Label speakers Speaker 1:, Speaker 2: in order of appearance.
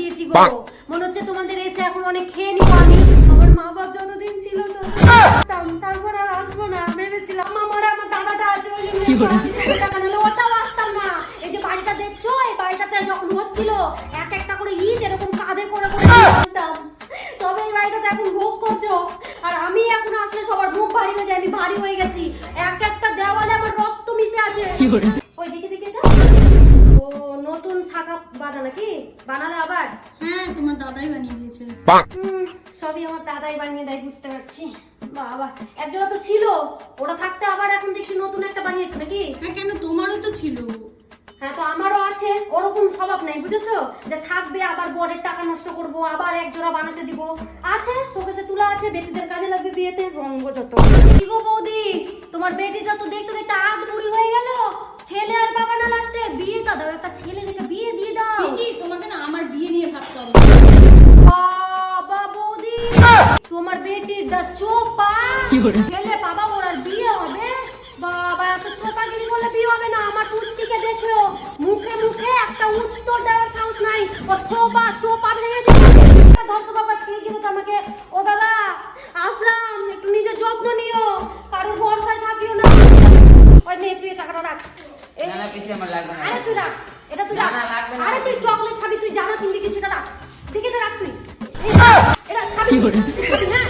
Speaker 1: দিয়েছি গো। মনে হচ্ছে তোমাদের এসে এখন অনেক খেয়ে নিবো আমি। আমার মা বাবা যতদিন ছিল তারপর আর আসবো না ভেবেছিলাম। আমার দাদাটা আছে ওই জন্য টাকা নিলে ওটাও আসতাম না। এই যে বাড়িটা দেখছো, এই বাড়িটাতে যখন হচ্ছিল এক একটা করে ইট এরকম কাঁধে করে করে আসতাম। তবে এই বাড়িটাতে এখন ভোগ করছো, আর আমি এখন আসলে সবার মুখ ভারী হয়ে যায়। আমি ভারী হয়ে গেছি, এক একটা দেওয়ালে আমার রক্ত মিশে আছে। ওই দেখে দেখে এটা ও নতুন শাখা বাঁধা নাকি? বানালে আবার?
Speaker 2: হ্যাঁ, তোমার দাদাই বানিয়ে দিয়েছে।
Speaker 1: সবই আমার দাদাই বানিয়ে দেয়, বুঝতে পারছি। বাবা, একজোড়া তো ছিল, ওটা থাকতে আবার এখন দেখছি নতুন একটা বানিয়েছো নাকি?
Speaker 2: হ্যাঁ, কেন, তোমারও তো ছিল।
Speaker 1: হ্যাঁ, তো আমারও আছে। ওরকম স্বভাব নাই, বুঝেছো, যে থাকবে আবার বরের টাকা নষ্ট করব, আবার এক জোড়া বানাতে দিব। আছে, শোকেসে তুলা আছে, বেটিদের কাজে লাগবে বিয়েতে। রঙ্গ যত। কি গো বৌদি, তোমার বেটিটা তো দেখতে দেখতে আধ বুড়ি হয়ে গেল। ছেলে আর বাবা না, লাস্টে বিয়েটা দাও, একটা ছেলে দেখে বিয়ে দিয়ে দাও।
Speaker 2: পিসি, তোমাকে না আমার বিয়ে নিয়ে ভাবতে হবে।
Speaker 1: বাবা বৌদি, তোমার বেটির দা চোপা ছেলে বাবা, ওর আর বিয়ে হবে? বাবা, এত চোপাগিরি করলে বিয়ে হবে না। আমার পুচকিকে দেখো, মুখে মুখে একটা উত্তর দেওয়ার সাহস নাই। ওর চোপা চোপা ভেঙে দিচ্ছে। ধরতো বাবা, খেয়ে গেলে তো আমাকে। ও দাদা, আসলাম, একটু নিজের যত্ন নিও, কারোর ভরসায় থাকিও না। ওই নে, তুই টাকাটা রাখ।
Speaker 3: না না পিসি, আমার লাগবে না।
Speaker 1: আরে তুই রাখ, এটা তুই রাখ।
Speaker 3: না, না, লাগবে না।
Speaker 1: আরে তুই চকলেট খাবি, তুই জানো, চিন্তি কিছুটা রাখ। ঠিক আছে, রাখ তুই। এটা খাবি, খাবি না?